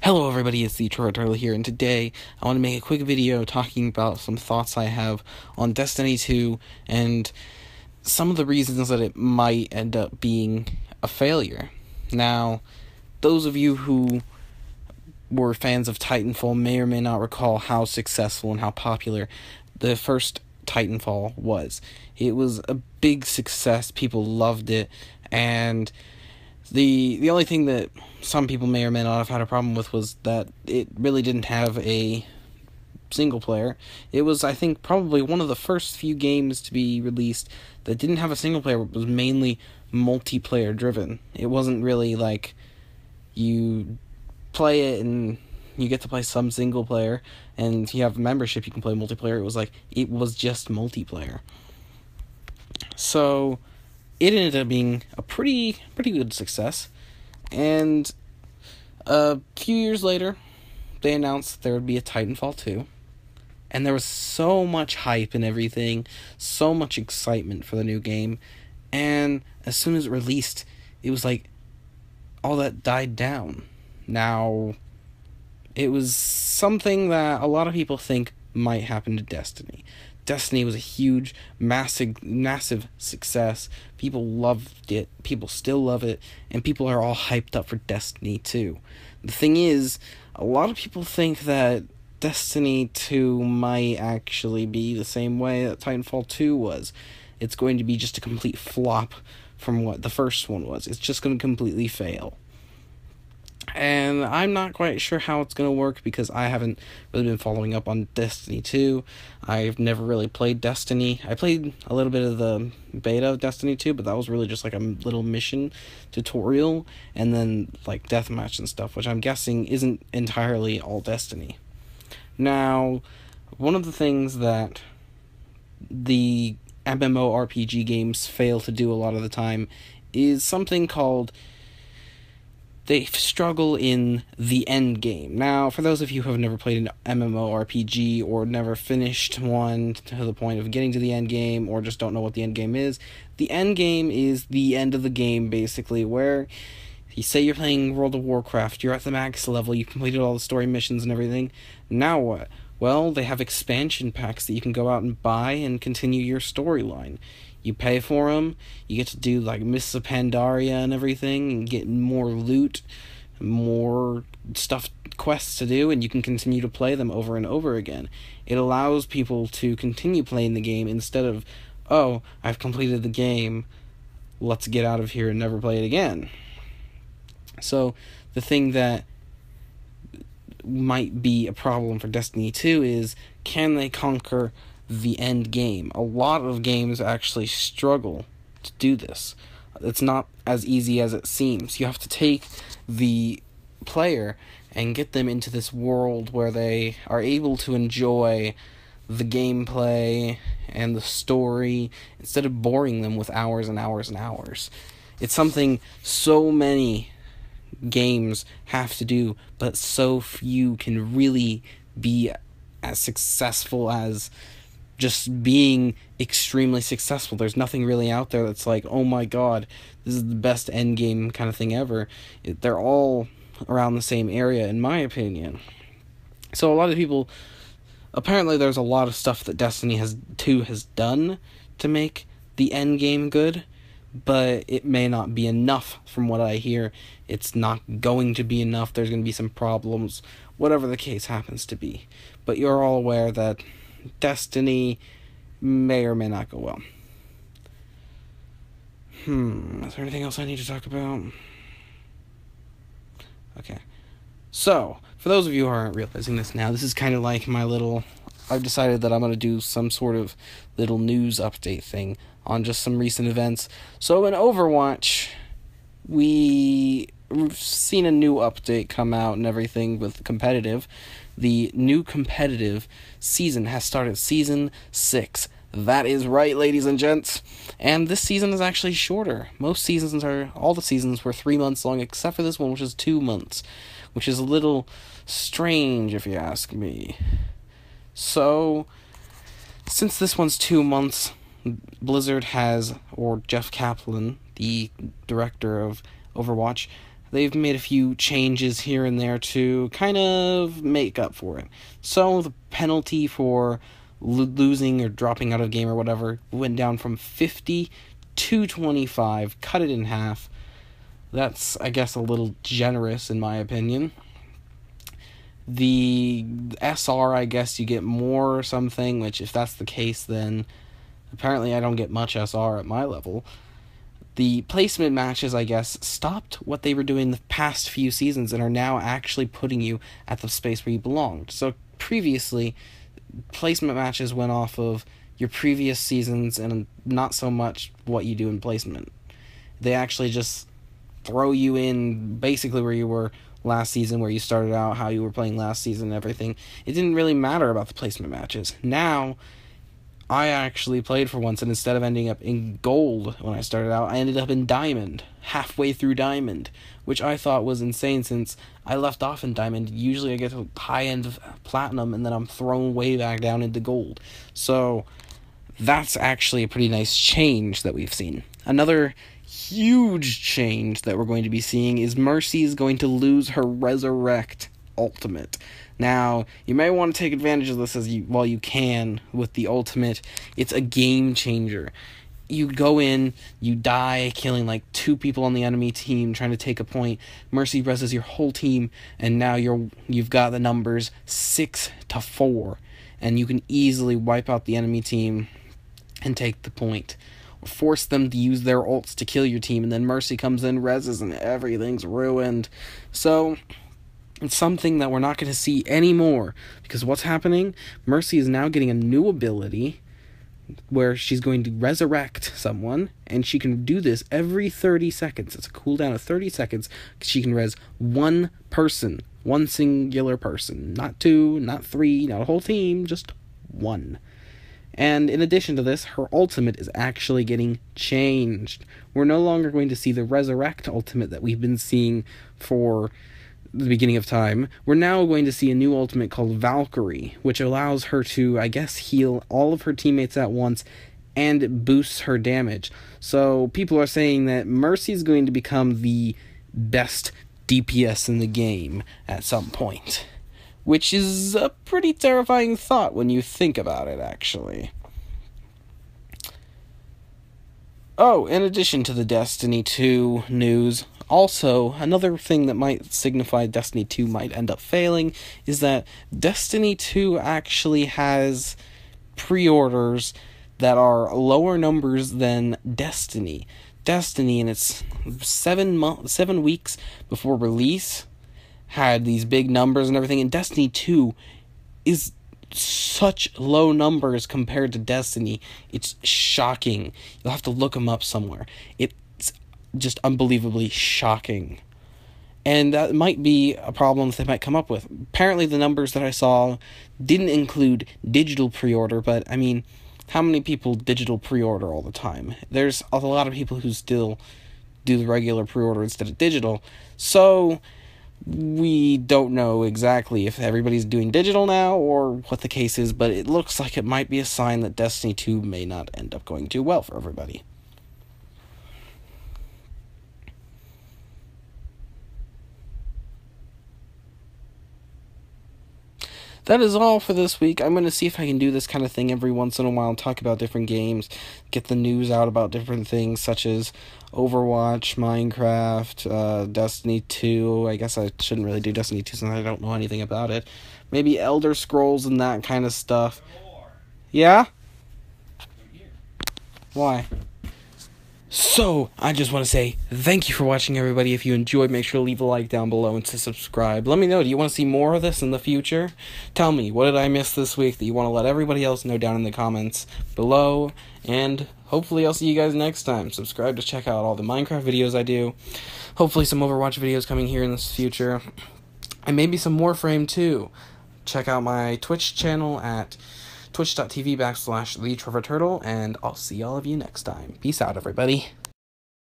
Hello everybody, it's TheTrevorTurtle here, and today I want to make a quick video talking about some thoughts I have on Destiny 2 and some of the reasons that it might end up being a failure. Now, those of you who were fans of Titanfall may or may not recall how successful and how popular the first Titanfall was. It was a big success, people loved it, and the only thing that some people may or may not have had a problem with was that it really didn't have a single player. It was, I think, probably one of the first few games to be released that didn't have a single player, but was mainly multiplayer driven. It wasn't really like you play it and you get to play some single player, and if you have a membership you can play multiplayer. It was just multiplayer. So it ended up being a pretty good success, and a few years later, they announced that there would be a Titanfall 2, and there was so much hype and everything, so much excitement for the new game, and as soon as it released, it was like all that died down. Now, it was something that a lot of people think might happen to Destiny. Destiny was a huge, massive success. People loved it, people still love it, and people are all hyped up for Destiny 2. The thing is, a lot of people think that Destiny 2 might actually be the same way that Titanfall 2 was. It's going to be just a complete flop from what the first one was. It's just going to completely fail. And I'm not quite sure how it's going to work because I haven't really been following up on Destiny 2. I've never really played Destiny. I played a little bit of the beta of Destiny 2, but that was really just like a little mission tutorial, and then like deathmatch and stuff, which I'm guessing isn't entirely all Destiny. Now, one of the things that the MMORPG games fail to do a lot of the time is something called they struggle in the end game. Now, for those of you who have never played an MMORPG or never finished one to the point of getting to the end game, or just don't know what the end game is, the end game is the end of the game, basically, where you say you're playing World of Warcraft, you're at the max level, you've completed all the story missions and everything. Now what? Well, they have expansion packs that you can go out and buy and continue your storyline. You pay for them, you get to do like Mists of Pandaria and everything, and get more loot, more stuff, quests to do, and you can continue to play them over and over again. It allows people to continue playing the game instead of, oh, I've completed the game, let's get out of here and never play it again. So, the thing that might be a problem for Destiny 2 is, can they conquer the end game? A lot of games actually struggle to do this. It's not as easy as it seems. You have to take the player and get them into this world where they are able to enjoy the gameplay and the story instead of boring them with hours and hours and hours. It's something so many games have to do, but so few can really be as successful as just being extremely successful. There's nothing really out there that's like, oh my god, this is the best endgame kind of thing ever. They're all around the same area, in my opinion. So a lot of people, apparently there's a lot of stuff that Destiny 2 has done to make the endgame good, but it may not be enough from what I hear. It's not going to be enough. There's going to be some problems, whatever the case happens to be. But you're all aware that Destiny may or may not go well. Is there anything else I need to talk about? Okay. So, for those of you who aren't realizing this now, this is kind of like my little... I've decided that I'm going to do some sort of little news update thing on just some recent events. So in Overwatch, we've seen a new update come out and everything with competitive. The new competitive season has started, Season 6. That is right, ladies and gents. And this season is actually shorter. All the seasons were 3 months long, except for this one, which is 2 months. Which is a little strange, if you ask me. So, since this one's 2 months, Blizzard has, or Jeff Kaplan, the director of Overwatch, they've made a few changes here and there to kind of make up for it. So the penalty for losing or dropping out of the game or whatever went down from 50 to 25, cut it in half. That's, I guess, a little generous in my opinion. The SR, I guess you get more or something, which if that's the case, then apparently I don't get much SR at my level. The placement matches, I guess, stopped what they were doing the past few seasons and are now actually putting you at the space where you belonged. So previously, placement matches went off of your previous seasons and not so much what you do in placement. They actually just throw you in basically where you were last season, where you started out, how you were playing last season and everything. It didn't really matter about the placement matches. Now, I actually played for once, and instead of ending up in gold when I started out, I ended up in diamond, halfway through diamond, which I thought was insane since I left off in diamond. Usually I get to high end of platinum, and then I'm thrown way back down into gold. So that's actually a pretty nice change that we've seen. Another huge change that we're going to be seeing is Mercy is going to lose her Resurrect ultimate. Now, you may want to take advantage of this while you can with the ultimate. It's a game changer. You go in, you die, killing like 2 people on the enemy team, trying to take a point. Mercy reses your whole team, and now you've got the numbers 6-4, and you can easily wipe out the enemy team and take the point. Force them to use their ults to kill your team, and then Mercy comes in, reses, and everything's ruined. So it's something that we're not going to see anymore, because what's happening? Mercy is now getting a new ability where she's going to resurrect someone, and she can do this every 30 seconds. It's a cooldown of 30 seconds. She can res one person, one singular person, not 2, not 3, not a whole team, just 1. And in addition to this, her ultimate is actually getting changed. We're no longer going to see the Resurrect ultimate that we've been seeing for the beginning of time. We're now going to see a new ultimate called Valkyrie, which allows her to, I guess, heal all of her teammates at once, and it boosts her damage. So people are saying that Mercy is going to become the best DPS in the game at some point, which is a pretty terrifying thought when you think about it, actually. Oh, in addition to the Destiny 2 news, also, another thing that might signify Destiny 2 might end up failing is that Destiny 2 actually has pre-orders that are lower numbers than Destiny. Destiny, in its 7 weeks before release, had these big numbers and everything, and Destiny 2 is such low numbers compared to Destiny. It's shocking. You'll have to look them up somewhere. It's just unbelievably shocking. And that might be a problem that they might come up with. Apparently the numbers that I saw didn't include digital pre-order, but I mean, how many people digital pre-order all the time? There's a lot of people who still do the regular pre-order instead of digital. So we don't know exactly if everybody's doing digital now or what the case is, but it looks like it might be a sign that Destiny 2 may not end up going too well for everybody. That is all for this week. I'm going to see if I can do this kind of thing every once in a while and talk about different games, get the news out about different things such as Overwatch, Minecraft, Destiny 2. I guess I shouldn't really do Destiny 2 since I don't know anything about it. Maybe Elder Scrolls and that kind of stuff. Yeah? Why? So, I just want to say thank you for watching, everybody. If you enjoyed, make sure to leave a like down below and to subscribe. Let me know, do you want to see more of this in the future? Tell me, what did I miss this week that you want to let everybody else know down in the comments below? And hopefully I'll see you guys next time. Subscribe to check out all the Minecraft videos I do. Hopefully some Overwatch videos coming here in the future. And maybe some Warframe too. Check out my Twitch channel at twitch.tv/TheTrevorTurtle, and I'll see all of you next time. Peace out, everybody.